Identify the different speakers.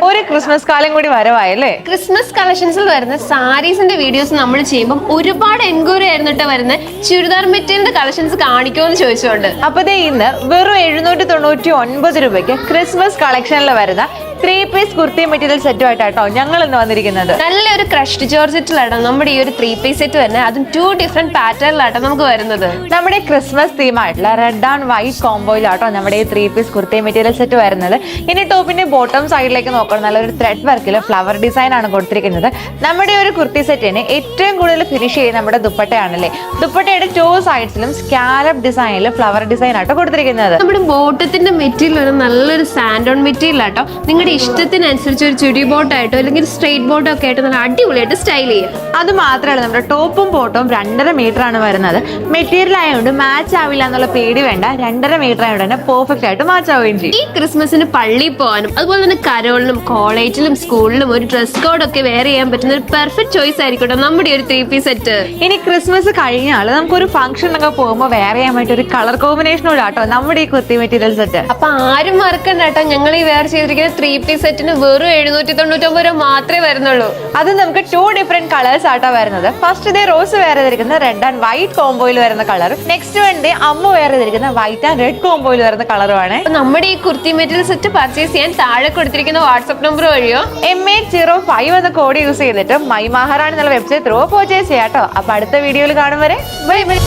Speaker 1: ഒരു ക്രിസ്മസ് കാലം കൂടി വരവായല്ലേ.
Speaker 2: ക്രിസ്മസ് കളക്ഷൻസിൽ വരുന്ന സാരീസിന്റെ വീഡിയോസ് നമ്മൾ ചെയ്യുമ്പോൾ ഒരുപാട് എൻക്വയറി ആയിരുന്നിട്ട് വരുന്ന ചുരിദാർ മെറ്റീരിയലിന്റെ കളക്ഷൻസ് കാണിക്കുമോ എന്ന് ചോദിച്ചുകൊണ്ട്.
Speaker 1: അപ്പൊ ഇന്ന് വെറും 799 രൂപയ്ക്ക് ക്രിസ്മസ് കളക്ഷനിൽ വരുന്ന 3-piece കുർത്തി മെറ്റീരിയൽ സെറ്റുമായിട്ടോ ഞങ്ങൾ ഇന്ന് വന്നിരിക്കുന്നത്.
Speaker 2: നല്ലൊരു ക്രഷ്ഡ് ജോർജറ്റിലാണ് നമ്മുടെ ഈ ഒരു 3-piece സെറ്റ് വരുന്നത്. അതും 2 ഡിഫറെന്റ് പാറ്റേണിലാട്ടോ നമുക്ക് വരുന്നത്.
Speaker 1: നമ്മുടെ ക്രിസ്മസ് തീം ആയിട്ടുള്ള റെഡ് ആൻഡ് വൈറ്റ് കോംബോയിലാട്ടോ നമ്മുടെ ഈ 3-piece കുർത്തി മെറ്റീരിയൽ സെറ്റ് വരുന്നത്. ഇനി ടോപ്പിന്റെ ബോട്ടം സൈഡിലേക്ക് നോക്കണം, നല്ലൊരു ത്രെഡ് വർക്കിൽ ഫ്ലവർ ഡിസൈൻ ആണ് കൊടുത്തിരിക്കുന്നത്. നമ്മുടെ ഒരു കുർത്തി സെറ്റിന് ഏറ്റവും കൂടുതൽ ഫിനിഷ് ചെയ്യുന്നത് നമ്മുടെ ദുപ്പട്ടയാണല്ലേ. ദുപ്പട്ടയുടെ 2 സൈഡ്സിലും സ്കാലപ്പ് ഡിസൈനിൽ ഫ്ലവർ ഡിസൈൻ ആട്ടോ കൊടുത്തിരിക്കുന്നത്.
Speaker 2: നമ്മുടെ ബോട്ടത്തിന്റെ മെറ്റീരിയൽ ഒരു നല്ലൊരു സാൻഡ് ഓൺ മെറ്റീരിയൽ ആട്ടോ. നിങ്ങളുടെ ഇഷ്ടത്തിനനുസരിച്ച് ഒരു ചുരി ബോട്ടായിട്ടോ അല്ലെങ്കിൽ സ്ട്രെയിറ്റ് ബോട്ടോ ഒക്കെ ആയിട്ട് നല്ല അടിപൊളിയായിട്ട് സ്റ്റൈൽ ചെയ്യാം.
Speaker 1: അത് മാത്രമല്ല നമ്മുടെ ടോപ്പും ബോട്ടവും 2.5 മീറ്റർ ആണ് വരുന്നത്. മെറ്റീരിയൽ ആയതുകൊണ്ട് മാച്ച് ആവില്ല എന്നുള്ള പേടി വേണ്ട. 2.5 മീറ്റർ ആയതുകൊണ്ട് തന്നെ പെർഫെക്റ്റ് ആയിട്ട് മാച്ച് ആവുകയും ചെയ്യും.
Speaker 2: ഈ ക്രിസ്മസിന് പള്ളിയിൽ പോകാനും അതുപോലെ തന്നെ കരോളിനും കോളേജിലും സ്കൂളിലും ഒരു ഡ്രസ് കോഡ് ഒക്കെ വെയർ ചെയ്യാൻ പറ്റുന്ന ഒരു പെർഫെക്റ്റ് ചോയ്സ് ആയിരിക്കട്ടെ നമ്മുടെ ഒരു 3-piece സെറ്റ്.
Speaker 1: ഇനി ക്രിസ്മസ് കഴിഞ്ഞാൽ നമുക്കൊരു ഫംഗ്ഷനൊക്കെ പോകുമ്പോൾ വെയർ ചെയ്യാൻ പറ്റിയ ഒരു കളർ കോമ്പിനേഷനോട് ആട്ടോ നമ്മുടെ ഈ കുർത്തി മെറ്റീരിയൽ സെറ്റ്.
Speaker 2: അപ്പൊ ആരും മറക്കണ്ട കേട്ടോ, ഞങ്ങൾ ഈ വെയർ ചെയ്തിരിക്കുന്ന 3-piece സെറ്റിന് വെറും 799 രൂപ മാത്രമേ വരുന്നുള്ളൂ.
Speaker 1: അത് നമുക്ക് 2 ഡിഫറെന്റ് കളേഴ്സ് ആട്ടോ വരുന്നത്. ഫസ്റ്റ് ഇതേ റോസ് വെയർ ചെയ്തിരിക്കുന്ന റെഡ് ആൻഡ് വൈറ്റ് കോംബോയിൽ വരുന്ന കളറും നെക്സ്റ്റ് വേണ്ടി അമ്മ വെയർ ചെയ്തിരിക്കുന്ന വൈറ്റ് ആൻഡ് റെഡ് കോംബോയിൽ വരുന്ന കളറുമാണ്.
Speaker 2: അപ്പൊ നമ്മുടെ ഈ കുർത്തി മെറ്റീരിയൽ സെറ്റ് പർച്ചേസ് ചെയ്യാൻ താഴെ കൊടുത്തിരിക്കുന്ന വാട്സ്ആപ്പ് നമ്പർ വഴിയോ
Speaker 1: M805 എന്ന കോഡ് യൂസ് ചെയ്തിട്ട് മൈ മഹാറാണി എന്നുള്ള വെബ്സൈറ്റ് ത്രൂ പർച്ചേസ് ചെയ്യാട്ടോ. അപ്പൊ അടുത്ത വീഡിയോയിൽ കാണും വരെ ബൈ ബൈ.